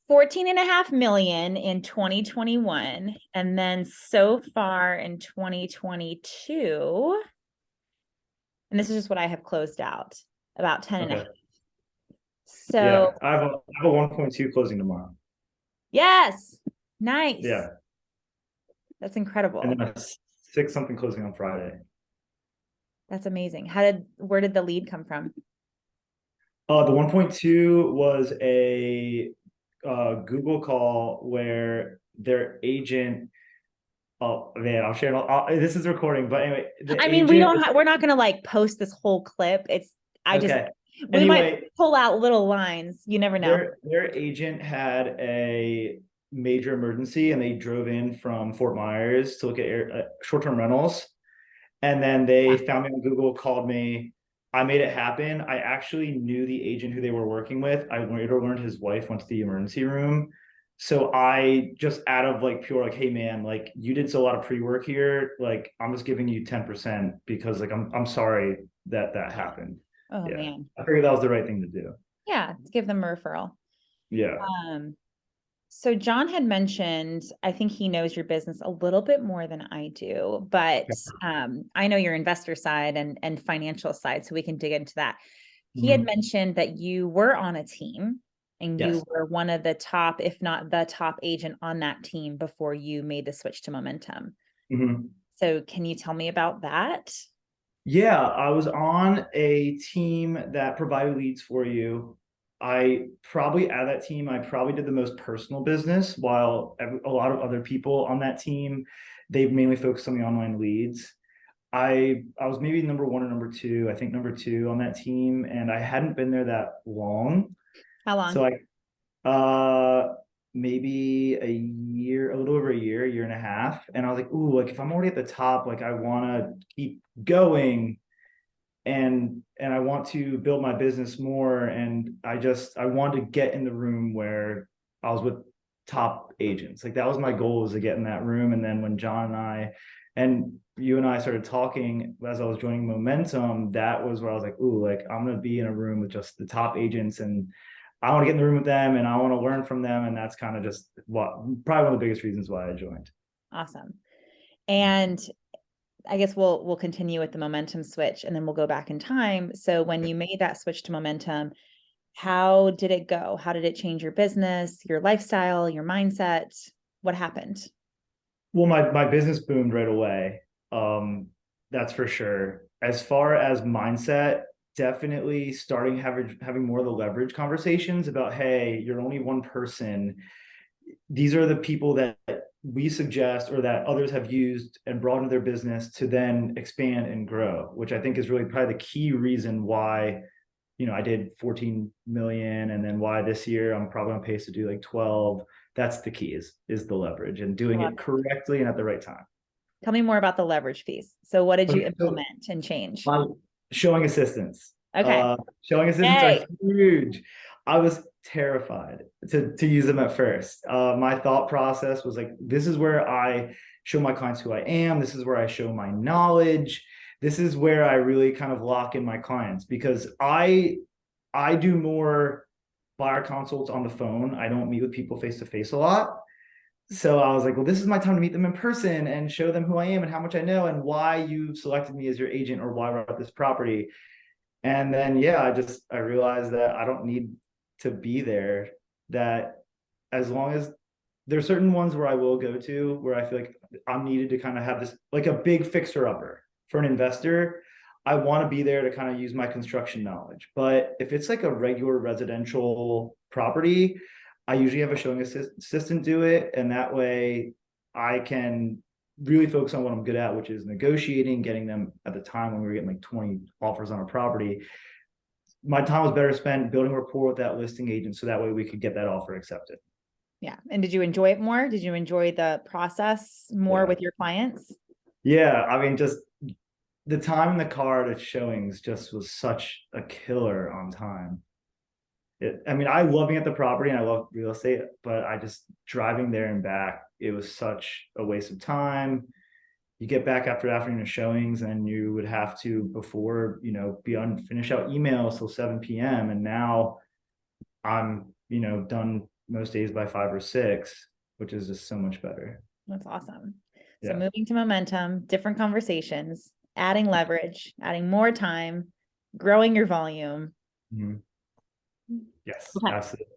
14.5 million in 2021. And then so far in 2022, and this is just what I have closed out, about 10 and a half. Okay. So Yeah. I have a 1.2 closing tomorrow. yes, nice. Yeah. That's And incredible. then a six something closing on Friday. That's amazing. Where did the lead come from? The 1.2 was a Google call where their agent, oh man, I'll share. This is recording, but anyway, the I mean, agent, we're not going to like post this whole clip. I just, okay. we might Anyway, pull out little lines. You never know. their agent had a major emergency and they drove in from Fort Myers to look at short-term rentals. And then they found me on Google, called me. I made it happen. I actually knew the agent who they were working with. I later learned his wife went to the emergency room. So I just out of like pure like, hey man, like you did so a lot of pre-work here. Like I'm just giving you 10% because like I'm sorry that that happened. Oh Yeah. man. I figured that was the right thing to do. Yeah, give them a referral. Yeah. Um, so John had mentioned, I think he knows your business a little bit more than I do, but I know your investor side and financial side, so we can dig into that. He had Mhm. mentioned that you were on a team and you Yes. were one of the top, if not the top agent on that team before you made the switch to Momentum. Mhm. So can you tell me about that? Yeah, I was on a team that provided leads for you. I probably out of that team, I probably did the most personal business, while a lot of other people on that team, they mainly focused on the online leads. I was maybe number one or number two, I think number two on that team, and I hadn't been there that long. How So long? maybe a year, a little over a year and a half. And I was like, ooh, like if I'm already at the top, like I want to keep going and I want to build my business more. And I wanted to get in the room where I was with top agents. Like that was my goal, was to get in that room. And then when John and I and you and I started talking as I was joining Momentum, that was where I was like, ooh, like I'm gonna be in a room with just the top agents and I want to get in the room with them and I want to learn from them. And that's kind of just what probably one of the biggest reasons why I joined. Awesome. And I guess we'll continue with the momentum switch and then we'll go back in time. So when you made that switch to momentum, how did it go? How did it change your business, your lifestyle, your mindset? What happened? Well, my business boomed right away. That's for sure. As far as mindset, definitely starting having more of the leverage conversations about, hey, you're only one person. These are the people that we suggest or that others have used and brought into their business to then expand and grow, which I think is really probably the key reason why, I did 14 million and then why this year I'm probably on pace to do like 12. That's the key is the leverage and I doing love it it. correctly and at the right time. Tell me more about the leverage piece. So what did you Okay, so implement and change? my showing assistants. Okay. Showing assistants are Hey. huge. I was terrified to use them at first. My thought process was like, this is where I show my clients who I am. This is where I show my knowledge. This is where I really kind of lock in my clients because I do more buyer consults on the phone. I don't meet with people face to face a lot. So I was like, well, this is my time to meet them in person and show them who I am and how much I know and why you selected me as your agent or why we're at this property. And then, yeah, I realized that I don't need to be there, that as long as there's certain ones where I will go to where I feel like I'm needed to kind of have this, like a big fixer upper for an investor. I want to be there to kind of use my construction knowledge. But if it's like a regular residential property, I usually have a showing assistant do it. And that way I can really focus on what I'm good at, which is negotiating, getting them at the time when we were getting like 20 offers on a property. My time was better spent building rapport with that listing agent so that way we could get that offer accepted. Yeah. And did you enjoy it more? Did you enjoy the process more Yeah. with your clients? Yeah. I mean, just the time in the car to showings just was such a killer on time. I mean, I love being at the property and I love real estate, but I just driving there and back, it was such a waste of time. You get back after afternoon showings and you would have to before, be on finish out emails till 7 p.m. And now I'm, done most days by 5 or 6, which is just so much better. That's awesome. So Yeah. moving to momentum, different conversations, adding leverage, adding more time, growing your volume. Mhm. Yes, Okay, absolutely.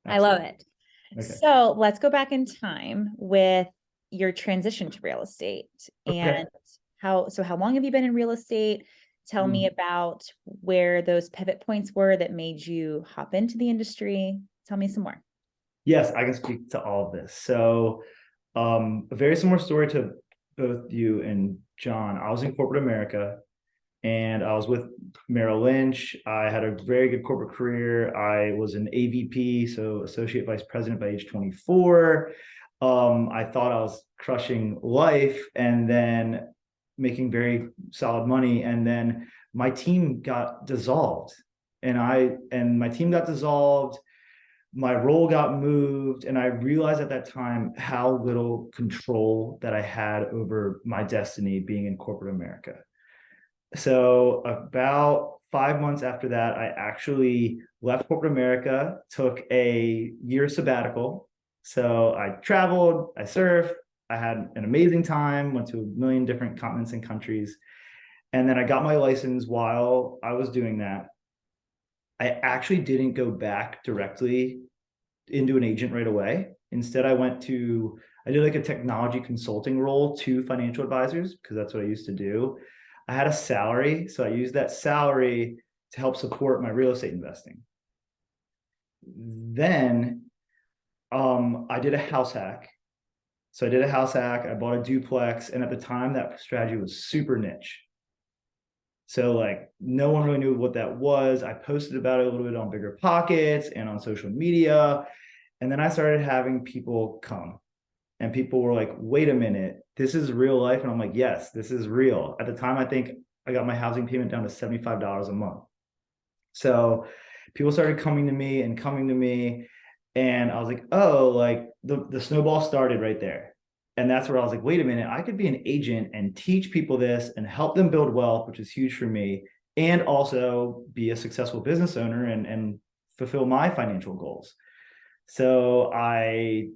I love Absolutely. it. Okay. So let's go back in time with your transition to real estate Okay. and how long have you been in real estate? Tell me Mhm. about where those pivot points were that made you hop into the industry. Tell me some more. Yes, I can speak to all of this. So, a very similar story to both you and John. I was in corporate America and I was with Merrill Lynch. I had a very good corporate career. I was an AVP, so associate vice president by age 24. I thought I was crushing life and then making very solid money. And then my team got dissolved. And my team got dissolved, my role got moved, and I realized at that time how little control that I had over my destiny being in corporate America. So about 5 months after that, I actually left corporate America, took a year sabbatical. So I traveled, I surfed, I had an amazing time, went to a million different continents and countries. And then I got my license while I was doing that. I actually didn't go back directly into an agent right away. Instead, I did like a technology consulting role to financial advisors because that's what I used to do. I had a salary, so I used that salary to help support my real estate investing. Then I did a house hack. So I did a house hack. I bought a duplex, and at the time, that strategy was super niche. So like no one really knew what that was. I posted about it a little bit on Bigger Pockets and on social media. And then I started having people come and people were like, wait a minute, this is real life. And I'm like, yes, this is real. At the time, I think I got my housing payment down to $75 a month. So people started coming to me and coming to me. And I was like, oh, like the snowball started right there. And that's where I was like, wait a minute, I could be an agent and teach people this and help them build wealth, which is huge for me, and also be a successful business owner and fulfill my financial goals. So I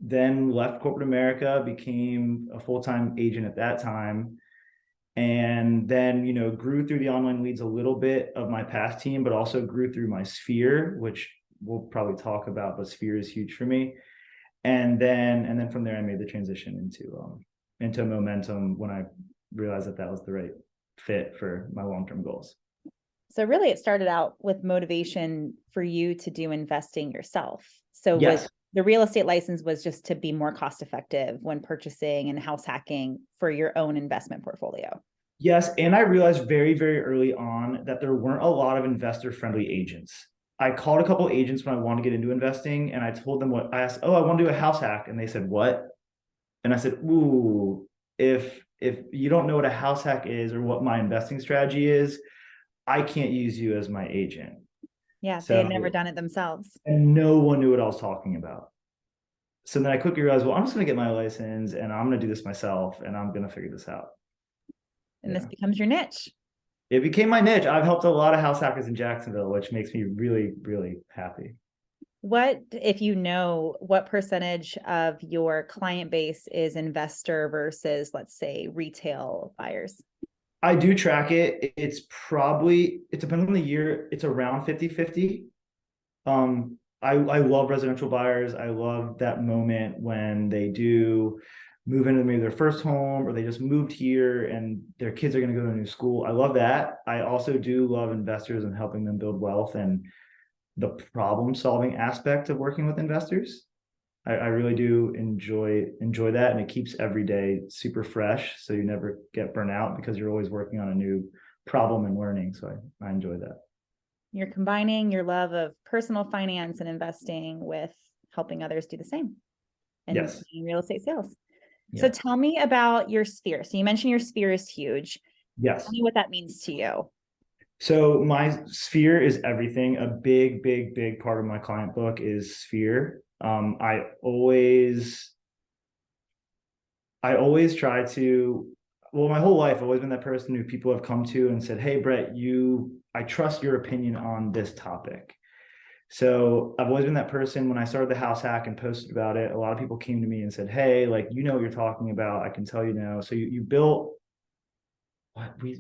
then left corporate America, became a full-time agent at that time, and then grew through the online leads a little bit of my past team, but also grew through my sphere, which we'll probably talk about, but sphere is huge for me. And then from there I made the transition into momentum when I realized that that was the right fit for my long-term goals. So really it started out with motivation for you to do investing yourself. So was Yes. the real estate license was just to be more cost effective when purchasing and house hacking for your own investment portfolio. Yes, and I realized very, very early on that there weren't a lot of investor-friendly agents. I called a couple agents when I wanted to get into investing, and I told them what I asked. Oh, I want to do a house hack, and they said what? And I said, ooh, if you don't know what a house hack is or what my investing strategy is, I can't use you as my agent. Yeah, they had never So, done it themselves. and no one knew what I was talking about. So then I quickly realized, well, I'm just going to get my license and I'm going to do this myself and I'm going to figure this out. And this Yeah. becomes your niche. It became my niche. I've helped a lot of house hackers in Jacksonville, which makes me really, really happy. What, if you know, what percentage of your client base is investor versus, let's say, retail buyers? I do track it. It depends on the year. It's around 50-50. I love residential buyers. I love that moment when they do move into maybe their first home or they just moved here and their kids are going to go to a new school. I love that. I also do love investors and helping them build wealth and the problem solving aspect of working with investors. I really do enjoy that, and it keeps every day super fresh, so you never get burnt out because you're always working on a new problem and learning. So I enjoy that. You're combining your love of personal finance and investing with helping others do the same and Yes. real estate sales. So Yeah. tell me about your sphere. So you mentioned your sphere is huge. Tell Yes. me what that means to you. So my sphere is everything. A big, big, big part of my client book is sphere. I always try to, well, my whole life I've always been that person who people have come to and said, hey, Brett, I trust your opinion on this topic. So I've always been that person. When I started the house hack and posted about it, a lot of people came to me and said, hey, like, you know what you're talking about. I can tell you now. So you built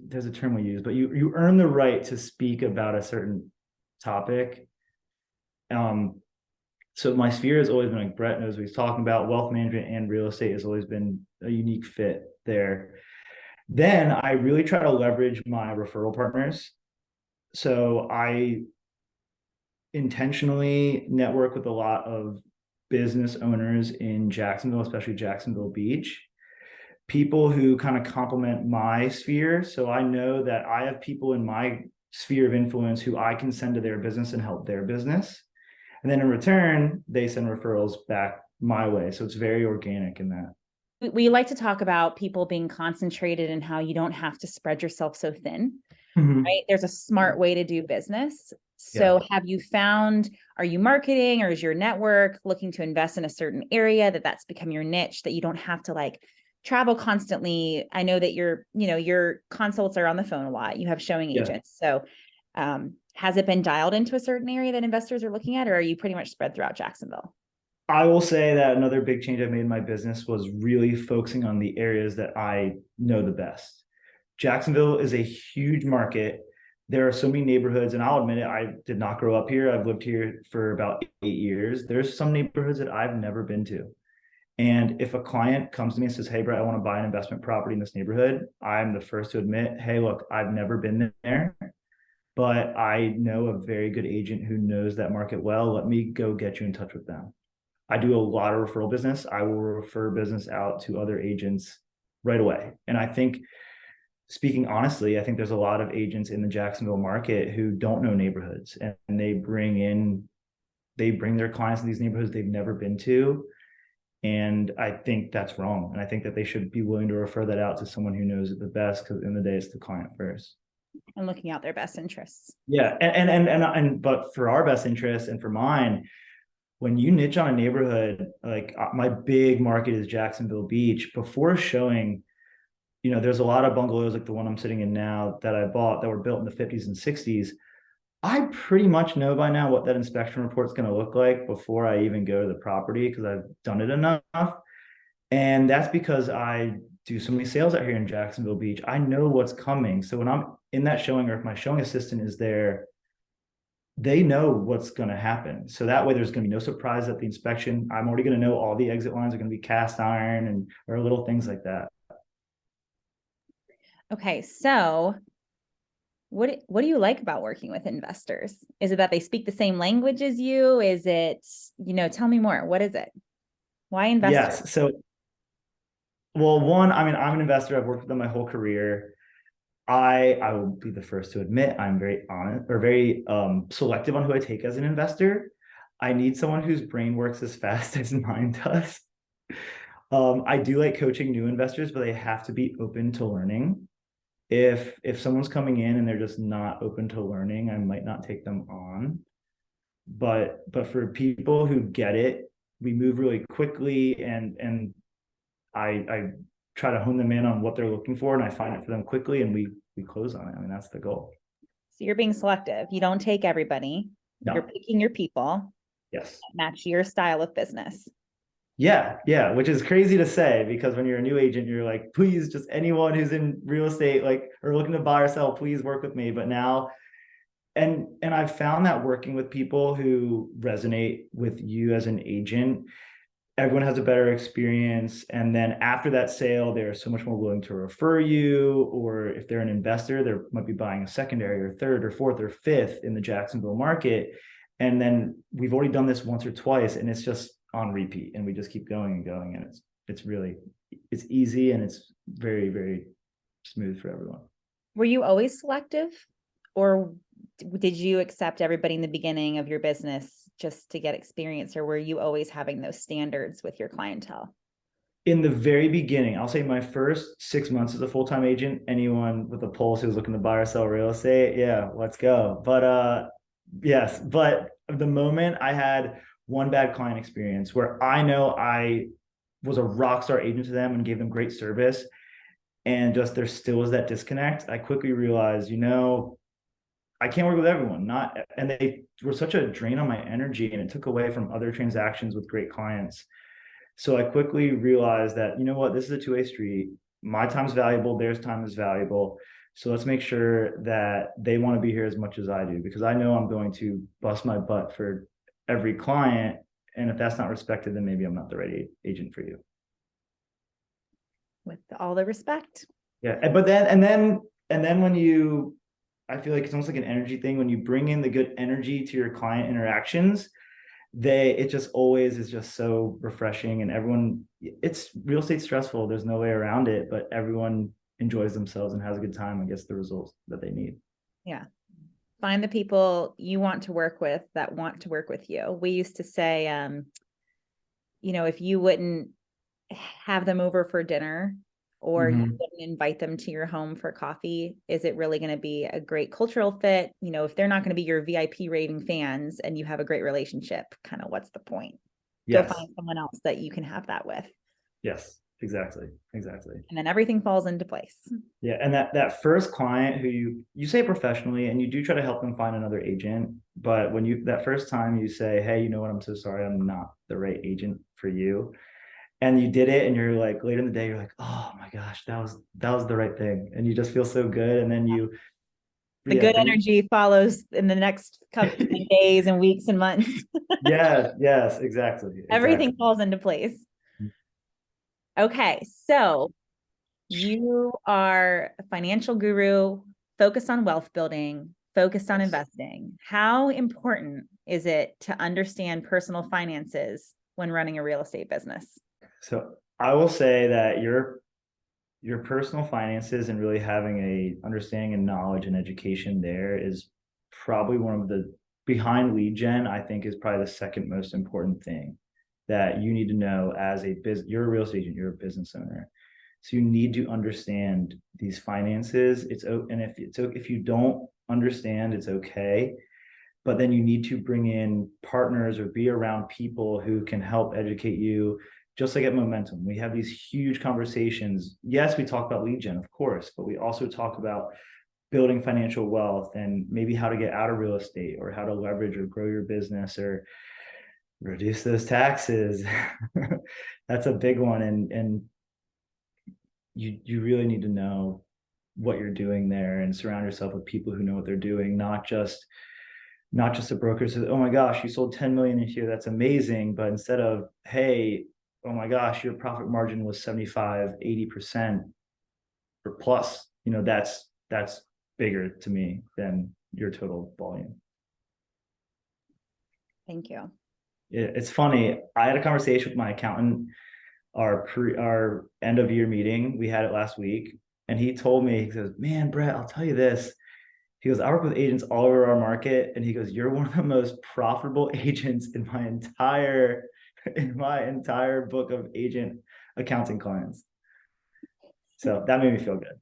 there's a term we use, but you earn the right to speak about a certain topic. Um, so my sphere has always been, like Brett knows what he's talking about, wealth management and real estate has always been a unique fit there. Then I really try to leverage my referral partners. So I intentionally network with a lot of business owners in Jacksonville, especially Jacksonville Beach, people who kind of complement my sphere. So I know that I have people in my sphere of influence who I can send to their business and help their business. And then in return, they send referrals back my way. So it's very organic in that. We like to talk about people being concentrated and how you don't have to spread yourself so thin, Mm-hmm. right? There's a smart way to do business. Yeah. So have you found, are you marketing or is your network looking to invest in a certain area that's become your niche that you don't have to like travel constantly? I know that your consults are on the phone a lot. You have showing Yeah. agents. So has it been dialed into a certain area that investors are looking at, or are you pretty much spread throughout Jacksonville? I will say that another big change I made in my business was really focusing on the areas that I know the best. Jacksonville is a huge market. There are so many neighborhoods, and I'll admit it, I did not grow up here. I've lived here for about 8 years. There's some neighborhoods that I've never been to. And if a client comes to me and says, hey, Brett, I want to buy an investment property in this neighborhood, I'm the first to admit, hey, look, I've never been there, but I know a very good agent who knows that market well. Let me go get you in touch with them. I do a lot of referral business. I will refer business out to other agents right away. And I think, speaking honestly, I think there's a lot of agents in the Jacksonville market who don't know neighborhoods, and they bring their clients in these neighborhoods they've never been to. And I think that's wrong. And I think that they should be willing to refer that out to someone who knows it the best, because in the day, it's the client first. And looking out their best interests. Yeah. But for our best interest and for mine, when you niche on a neighborhood, like my big market is Jacksonville Beach, before showing, there's a lot of bungalows like the one I'm sitting in now that I bought that were built in the 50s and 60s. I pretty much know by now what that inspection report is going to look like before I even go to the property, because I've done it enough. And that's because I do so many sales out here in Jacksonville Beach. I know what's coming. So when I'm in that showing, or if my showing assistant is there, they know what's going to happen. So that way there's going to be no surprise at the inspection. I'm already going to know all the exit lines are going to be cast iron and or little things like that. Okay, so what do you like about working with investors? Is it that they speak the same language as you? Is it, tell me more. What is it? Why investors? Yes. So, well, one, I mean, I'm an investor. I've worked with them my whole career. I will be the first to admit I'm very honest, or very selective on who I take as an investor. I need someone whose brain works as fast as mine does. I do like coaching new investors, but they have to be open to learning. If someone's coming in and they're just not open to learning, I might not take them on. But for people who get it, we move really quickly, and I try to hone them in on what they're looking for, and I find it for them quickly, and we close on it. I mean, that's the goal. So you're being selective. You don't take everybody. You're No. picking your people Yes. that match your style of business. Yeah, yeah, which is crazy to say, because when you're a new agent, you're like, please, just anyone who's in real estate, like, or looking to buy or sell, please work with me. But now, and I've found that working with people who resonate with you as an agent, everyone has a better experience. And then after that sale, they're so much more willing to refer you. Or if they're an investor, they might be buying a secondary or third or fourth or fifth in the Jacksonville market. And then we've already done this once or twice, and it's just on repeat, and we just keep going and going. And it's really, it's easy, and it's very, very smooth for everyone. Were you always selective, or did you accept everybody in the beginning of your business just to get experience, or were you always having those standards with your clientele? In the very beginning, I'll say my first 6 months as a full-time agent, anyone with a pulse who's looking to buy or sell real estate, yeah, let's go. But yes, but the moment I had one bad client experience where I know I was a rock star agent to them and gave them great service, and just there still was that disconnect, I quickly realized, I can't work with everyone. Not, and they were such a drain on my energy, and it took away from other transactions with great clients. So I quickly realized that, you know what, this is a two-way street. My time's valuable, theirs time is valuable. So let's make sure that they want to be here as much as I do, because I know I'm going to bust my butt for every client. And if that's not respected, then maybe I'm not the right agent for you. With all the respect. Yeah. But then when you, I feel like it's almost like an energy thing. When you bring in the good energy to your client interactions, it just always is just so refreshing, and everyone, it's real estate stressful, there's no way around it, but everyone enjoys themselves and has a good time and gets the results that they need. Yeah. Find the people you want to work with that want to work with you. We used to say, if you wouldn't have them over for dinner, or you wouldn't invite them to your home for coffee, is it really going to be a great cultural fit? If they're not going to be your VIP rating fans and you have a great relationship, kind of what's the point? Go Yes. find someone else that you can have that with. Yes, exactly. And then everything falls into place. Yeah, and that first client who you say professionally, and you do try to help them find another agent, but when you that first time you say, hey, you know what, I'm so sorry, I'm not the right agent for you, and you did it, and you're like, later in the day you're like, oh my gosh, that was the right thing, and you just feel so good, and then you, The yeah, good bring energy follows in the next couple days and weeks and months. yes, exactly. Everything falls into place. Okay, so you are a financial guru, focused on wealth building, focused on Yes. investing. How important is it to understand personal finances when running a real estate business? So I will say that your personal finances and really having a understanding and knowledge and education there is probably one of the, behind lead gen, I think, is probably the second most important thing that you need to know as a business. You're a real estate agent, you're a business owner. So you need to understand these finances. If you don't understand, it's okay. But then you need to bring in partners or be around people who can help educate you. Just like at Momentum, we have these huge conversations. Yes, we talk about lead gen, of course, but we also talk about building financial wealth and maybe how to get out of real estate, or how to leverage or grow your business, or reduce those taxes. That's a big one. And you really need to know what you're doing there and surround yourself with people who know what they're doing, not just a broker says, oh my gosh, you sold 10 million this year, that's amazing. But instead of, hey, oh my gosh, your profit margin was 75, 80% or plus, that's bigger to me than your total volume. Thank you. It's funny. I had a conversation with my accountant, our end of year meeting. We had it last week, and he told me, he says, man, Brett, I'll tell you this. He goes, I work with agents all over our market. And he goes, you're one of the most profitable agents in my entire book of agent accounting clients. So that made me feel good.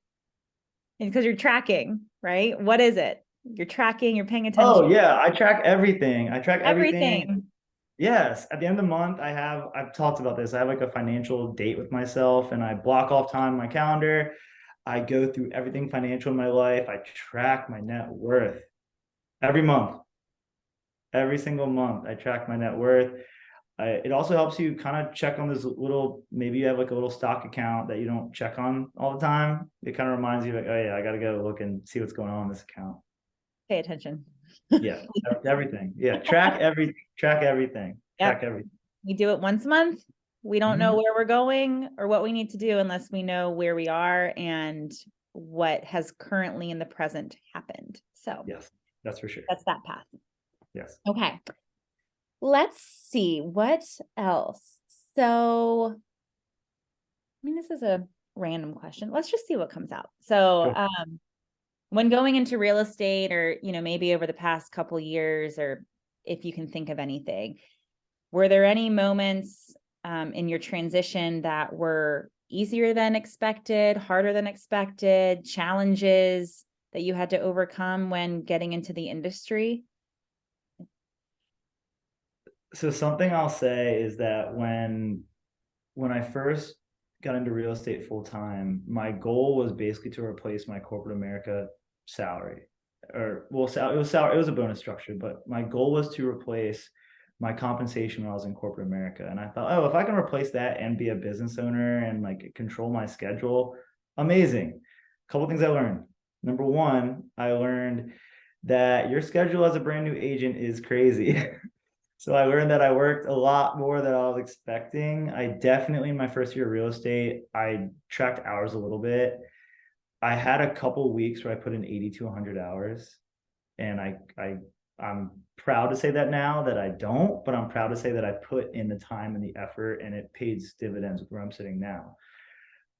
Because you're tracking, right? What is it? You're tracking, you're paying attention. Oh yeah, I track everything. I track everything. Everything. Yes. At the end of the month, I've talked about this. I have like a financial date with myself, and I block off time on my calendar. I go through everything financial in my life. I track my net worth every month. Every single month, I track my net worth. It also helps you kind of check on this little, maybe you have like a little stock account that you don't check on all the time. It kind of reminds you like, oh yeah, I got to go look and see what's going on in this account. Pay attention. Yeah, everything. Yeah, track everything. Yep. Track everything. We do it once a month. We don't know Mhm. where we're going or what we need to do unless we know where we are and what has currently in the present happened. So Yes, that's for sure. that's that path. Yes. Okay. Let's see what else. So, I mean, this is a random question. Let's just see what comes out. So, Cool. when going into real estate, or, maybe over the past couple years, or if you can think of anything, were there any moments in your transition that were easier than expected, harder than expected, challenges that you had to overcome when getting into the industry? So something I'll say is that when I first got into real estate full time, my goal was basically to replace my corporate America salary. or well, it was salary, it was a bonus structure, but my goal was to replace my compensation when I was in corporate America. And I thought, oh, if I can replace that and be a business owner and like control my schedule, amazing. A couple things I learned. Number one, I learned that your schedule as a brand new agent is crazy. So I learned that I worked a lot more than I was expecting. I definitely, in my first year of real estate, I tracked hours a little bit. I had a couple weeks where I put in 80 to 100 hours, and I'm proud to say that now that I don't, but I'm proud to say that I put in the time and the effort, and it pays dividends with where I'm sitting now.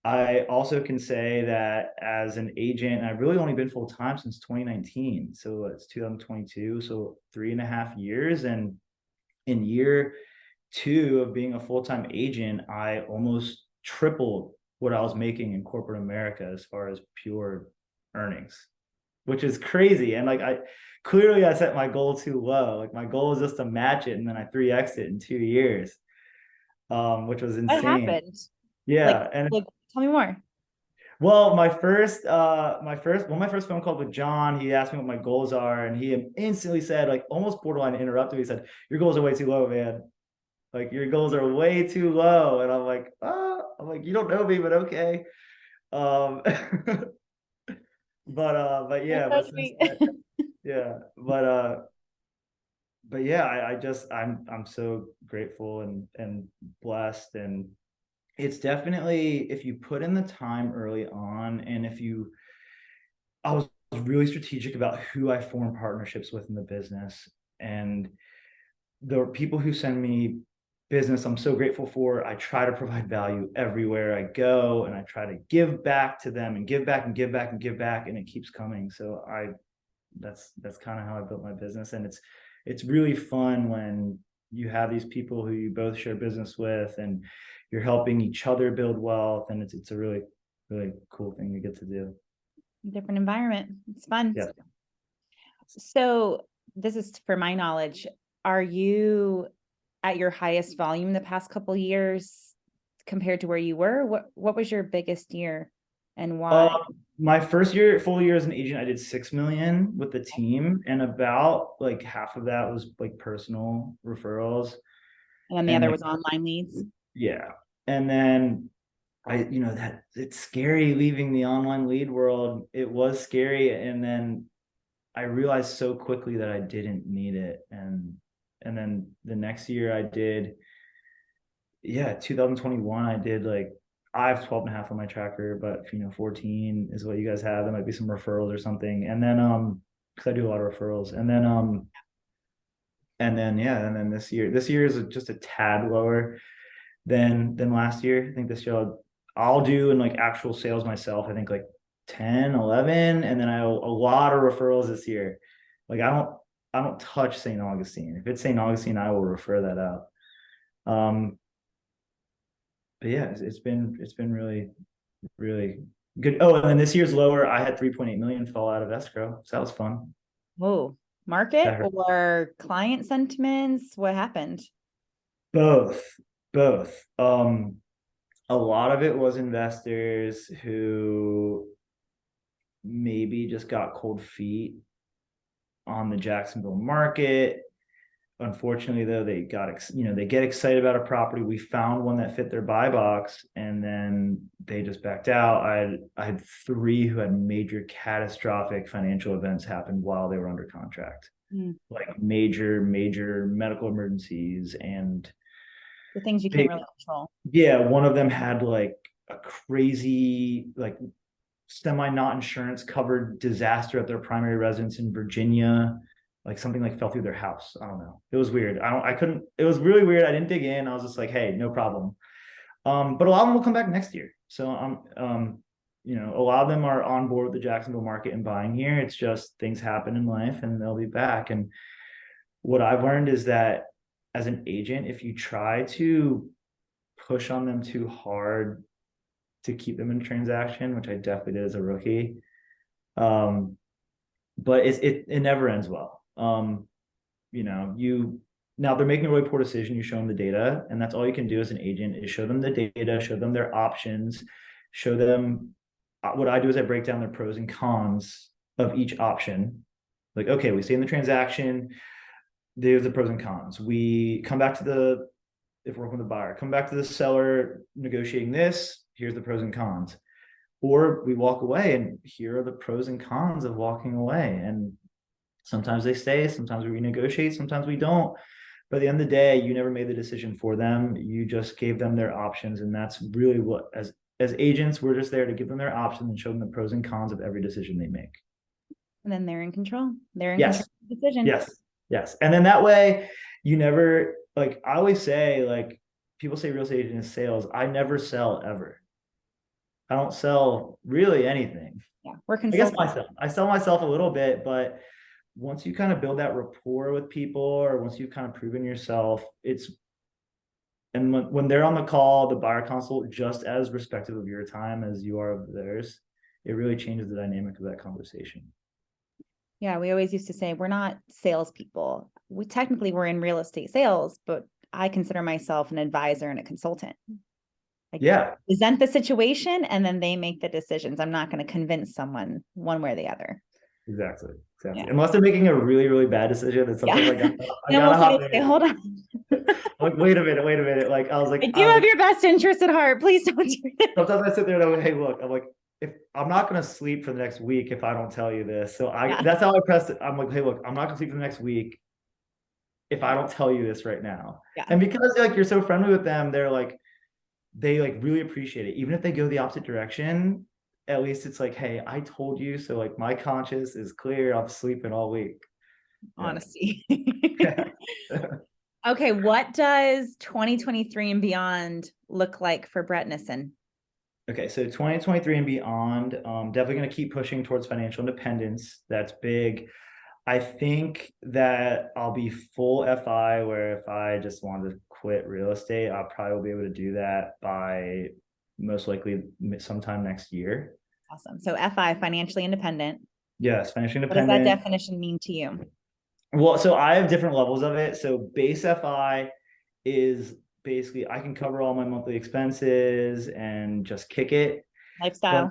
I also can say that as an agent, I've really only been full time since 2019. So it's 2022. So 3.5 years. And in year two of being a full time agent, I almost tripled what I was making in corporate America as far as pure earnings, which is crazy. And like, I set my goal too low. Like, my goal was just to match it, and then I 3x it in 2 years, which was What insane. happened? Yeah. And Like, tell me more. well, my first phone call with John, he asked me what my goals are, and he instantly said, like, almost borderline interrupted me. He said, "Your goals are way too low, man. Like, your goals are way too low." And I'm like, "Oh," I'm like, "You don't know me, but okay." Um, but That's yeah, so but since sweet. then, yeah, but yeah, I'm so grateful and blessed. And it's definitely, if you put in the time early on, and if you I was really strategic about who I form partnerships with in the business. And the people who send me business, I'm so grateful for. I try to provide value everywhere I go, and I try to give back to them and give back and give back and give back, and it keeps coming. So that's kind of how I built my business. And it's really fun when you have these people who you both share business with, and you're helping each other build wealth, and it's a really, really cool thing to get to do. Different environment. It's fun. Yeah. So this is for my knowledge. Are you at your highest volume the past couple years compared to where you were? What was your biggest year and Uh, why? my full year as an agent, I did 6 million with the team, and about like half of that was like personal referrals, And then the and other like, was online leads. yeah. And then that it's scary leaving the online lead world. It was scary, and then I realized so quickly that I didn't need it, and then the next year I did, yeah, 2021, I did like, I have 12 and a half on my tracker, but if 14 is what you guys have, there might be some referrals or something. And then, because I do a lot of referrals. And then, yeah, and then this year is just a tad lower than last year. I think this year I'll do in like actual sales myself, I think like 10, 11. And then I owe a lot of referrals this year. Like, I don't touch St. Augustine. If it's St. Augustine, I will refer that out. Um, but yeah, it's been really, really good. Oh, and then this year's lower, I had 3.8 million fall out of escrow. So that was fun. Oh, market That hurt. or client sentiments? What happened? Both, both. A lot of it was investors who maybe just got cold feet on the Jacksonville market. Unfortunately, though, they get excited about a property. We found one that fit their buy box, and then they just backed out. I had three who had major catastrophic financial events happen while they were under contract, Mm, like major medical emergencies and the things you can't big. really control. Yeah, one of them had like a crazy, like, semi not insurance covered disaster at their primary residence in Virginia. Like, something like fell through their house. I don't know. It was weird. I couldn't, it was really weird. I didn't dig in. I was just like, hey, no problem. But a lot of them will come back next year. So a lot of them are on board with the Jacksonville market and buying here. It's just things happen in life, and they'll be back. And what I've learned is that as an agent, if you try to push on them too hard to keep them in a transaction, which I definitely did as a rookie, um, but it never ends well. You Now they're making a really poor decision. You show them the data, and that's all you can do as an agent is show them the data, show them their options, show them what I do is I break down their pros and cons of each option, Like, okay, we stay in the transaction. There's the pros and cons. We come back to the, if we're working with the buyer, come back to the seller negotiating this. Here's the pros and cons. Or we walk away and here are the pros and cons of walking away. And sometimes they stay, sometimes we renegotiate, sometimes we don't. But at the end of the day, you never made the decision for them. You just gave them their options. And that's really what, as agents, we're just there to give them their options and show them the pros and cons of every decision they make. And then they're in control. They're in control Yes. of the decision. Yes. Yes. And then that way you never, like I always say, like people say real estate agent is sales. I never sell ever. I don't sell really anything. Yeah, we're I guess consultants. myself. I sell myself a little bit, but once you kind of build that rapport with people, or once you've kind of proven yourself, it's, and when they're on the call, the buyer consult, just as respectful of your time as you are of theirs, it really changes the dynamic of that conversation. Yeah, we always used to say we're not salespeople. We technically we're in real estate sales, but I consider myself an advisor and a consultant. I Yeah, present the situation and then they make the decisions. I'm not going to convince someone one way or the other. exactly. Exactly. Yeah. Unless they're making a really, really bad decision, and Yeah. sometimes I Then we'll gotta say, hop okay, in. hold on. Like, wait a minute. Like, I do have your best interest at heart. Please don't do it. sometimes I sit there and I'm like, hey, look, I'm like, if I'm not gonna sleep for the next week if I don't tell you this. So Yeah. that's how I pressed it. I'm like, hey, look, I'm not gonna sleep for the next week if I don't tell you this right now. Yeah. And because like you're so friendly with them, they're like, they like really appreciate it. Even if they go the opposite direction, at least it's like, hey, I told you. So like my conscience is clear. I'm sleeping all week. Yeah. Honesty. Okay, what does 2023 and beyond look like for Brett Nissen? Okay, so 2023 and beyond, definitely going to keep pushing towards financial independence. That's big. I think that I'll be full FI, where if I just wanted to quit real estate, I probably will be able to do that by most likely sometime next year. Awesome. So FI, financially independent. Yes, financially What does that independent. definition mean to you? Well, so I have different levels of it. So base FI is basically I can cover all my monthly expenses and just kick it. But Lifestyle,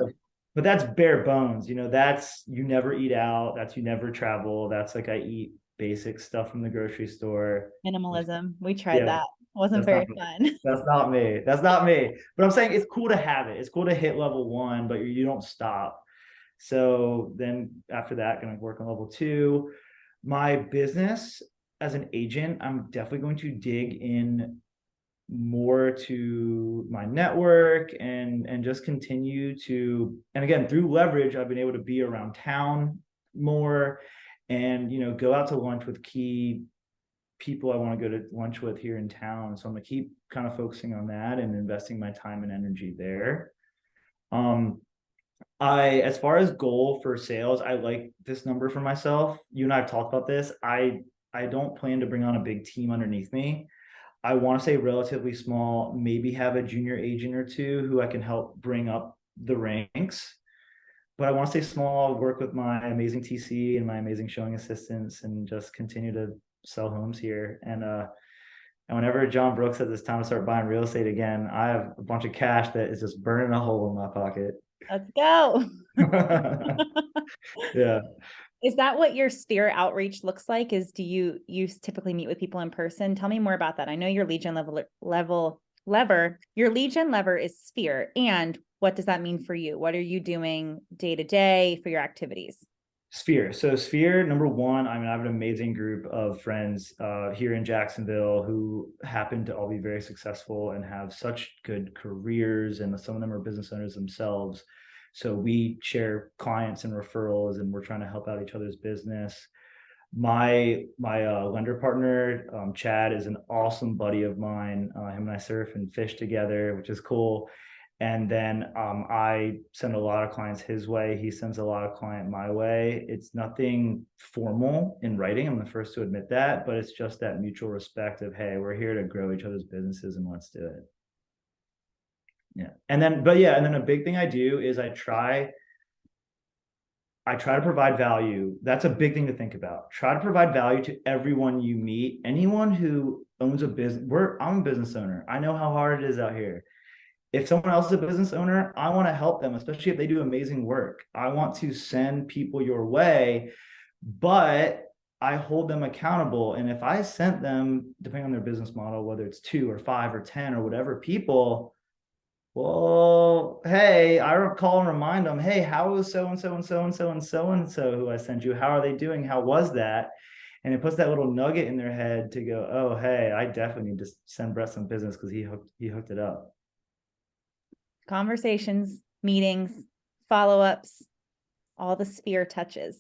but that's bare bones. That's you never eat out, that's you never travel. That's like I eat basic stuff from the grocery store. minimalism. We tried Yeah, that. Wasn't that's not very me. fun. That's not me. That's not me. But I'm saying it's cool to have it. It's cool to hit level one, but you don't stop. So then after that, gonna work on level two. My business as an agent, I'm definitely going to dig in more to my network and just continue to, and again, through leverage, I've been able to be around town more and go out to lunch with key people I want to go to lunch with here in town. So I'm gonna keep kind of focusing on that and investing my time and energy there. um as far as goal for sales, I like this number for myself. You and I have talked about this. I don't plan to bring on a big team underneath me. I want to say relatively small, maybe have a junior agent or two who I can help bring up the ranks. But I want to stay small, work with my amazing TC and my amazing showing assistants and just continue to sell homes here. And whenever John Brooks says it's time to start buying real estate again, I have a bunch of cash that is just burning a hole in my pocket. Let's go. Yeah. Is that what your sphere outreach looks like? Is do you typically meet with people in person? Tell me more about that. I know your lead gen lever, your lead gen lever is sphere. And what does that mean for you? What are you doing day to day for your activities? Sphere. So Sphere, number one, I mean, I have an amazing group of friends here in Jacksonville who happen to all be very successful and have such good careers, and some of them are business owners themselves. So we share clients and referrals, and we're trying to help out each other's business. My lender partner, Chad, is an awesome buddy of mine. Him and I surf and fish together, which is cool. And then I send a lot of clients his way. He sends a lot of client my way. It's nothing formal in writing. I'm the first to admit that, but it's just that mutual respect of, hey, we're here to grow each other's businesses and let's do it. Yeah. And then a big thing I do is I try to provide value. That's a big thing to think about. Try to provide value to everyone you meet. Anyone who owns a business, I'm a business owner. I know how hard it is out here. If someone else is a business owner, I want to help them, especially if they do amazing work. I want to send people your way but I hold them accountable. And if I sent them, depending on their business model, whether it's 2 or 5 or 10 or whatever people, well, hey, I call and remind them, hey, how was so and so and so and so and so and so who I sent you? How are they doing? How was that? And it puts that little nugget in their head to go, oh, hey, I definitely need to send Brett some business because he hooked it up. Conversations, meetings, follow-ups, all the sphere touches.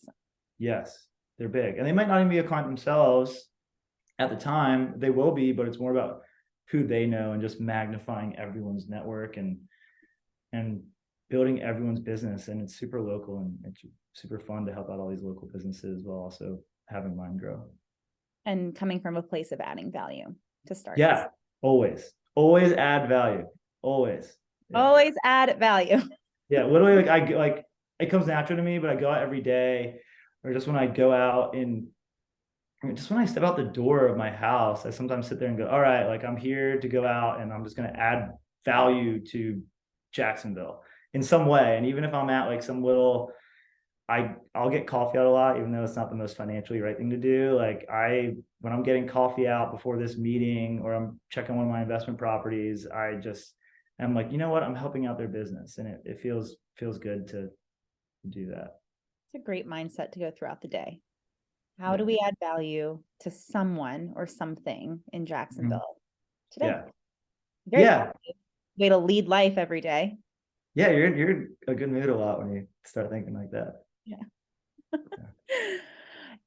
Yes, they're big. And they might not even be a client themselves at the time. They will be, but it's more about who they know and just magnifying everyone's network and building everyone's business. And it's super local and it's super fun to help out all these local businesses while also having mine grow. And coming from a place of adding value to start. Yeah, always add value. Always. Yeah. Always add value. Yeah, literally, like it comes natural to me, but I go out every day, or just when I go out just when I step out the door of my house, I sometimes sit there and go, all right, like I'm here to go out and I'm just going to add value to Jacksonville in some way. And even if I'm at like some little, I'll get coffee out a lot, even though it's not the most financially right thing to do. Like when I'm getting coffee out before this meeting or I'm checking one of my investment properties, I'm like, you know what? I'm helping out their business. And it feels good to do that. It's a great mindset to go throughout the day. How do we add value to someone or something in Jacksonville today? Yeah. Very Yeah. way to lead life every day. Yeah, you're a good mood a lot when you start thinking like that. Yeah.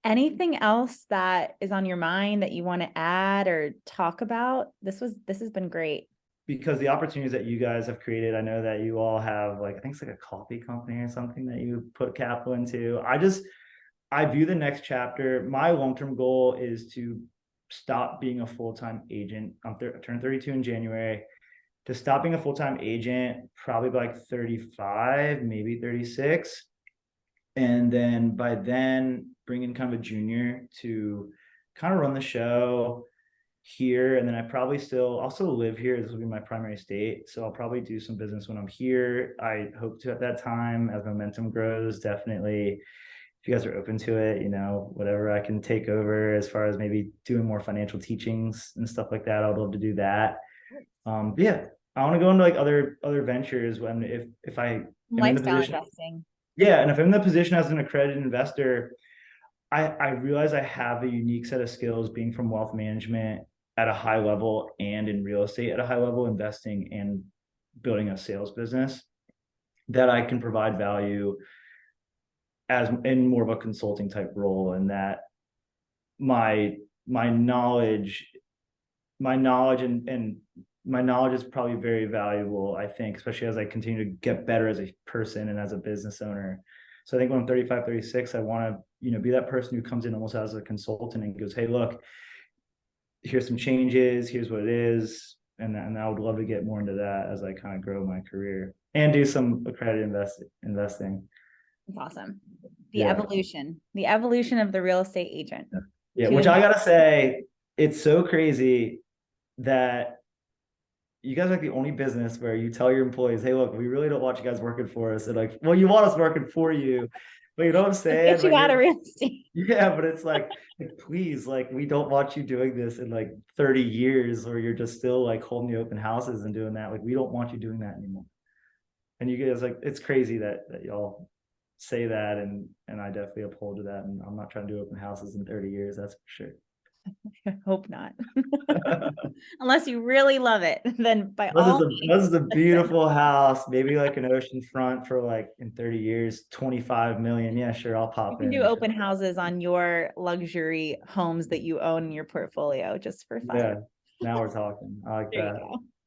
Anything else that is on your mind that you want to add or talk about? This has been great. Because the opportunities that you guys have created, I know that you all have like, I think it's like a coffee company or something that you put capital into. I view the next chapter. My long-term goal is to stop being a full-time agent. I turn 32 in January. To stop being a full-time agent, probably by like 35, maybe 36. And then by then bring in kind of a junior to kind of run the show here. And then I probably also live here. This will be my primary state. So I'll probably do some business when I'm here. I hope to at that time as momentum grows, definitely. If you guys are open to it, whatever I can take over as far as maybe doing more financial teachings and stuff like that, I would love to do that. Yeah, I want to go into like other ventures when if I am in the Lifestyle position. investing. Yeah, and if I'm in the position as an accredited investor, I realize I have a unique set of skills being from wealth management at a high level and in real estate at a high level, investing and building a sales business that I can provide value as in more of a consulting type role, and that my my knowledge and my knowledge is probably very valuable, I think, especially as I continue to get better as a person and as a business owner. So I think when I'm 35, 36, I want to, be that person who comes in almost as a consultant and goes, hey, look, here's some changes, here's what it is. And I would love to get more into that as I kind of grow my career and do some accredited investing. It's awesome. The evolution of the real estate agent. Yeah, which I gotta say, it's so crazy that you guys are like the only business where you tell your employees, hey, look, we really don't want you guys working for us. And like, well, you want us working for you, but you know what I'm saying? Get you out of real estate. Yeah, but it's like, please, like, we don't want you doing this in like 30 years, or you're just still like holding the open houses and doing that. Like, we don't want you doing that anymore. And you guys, like, it's crazy that y'all say that, and I definitely uphold to that. And I'm not trying to do open houses in 30 years, that's for sure. I hope not. Unless you really love it, then by all means. This is a beautiful house, maybe like an ocean front for like in 30 years, 25 million. Yeah, sure, I'll pop in. You can do open houses on your luxury homes that you own in your portfolio just for fun. Yeah, now we're talking. I like that.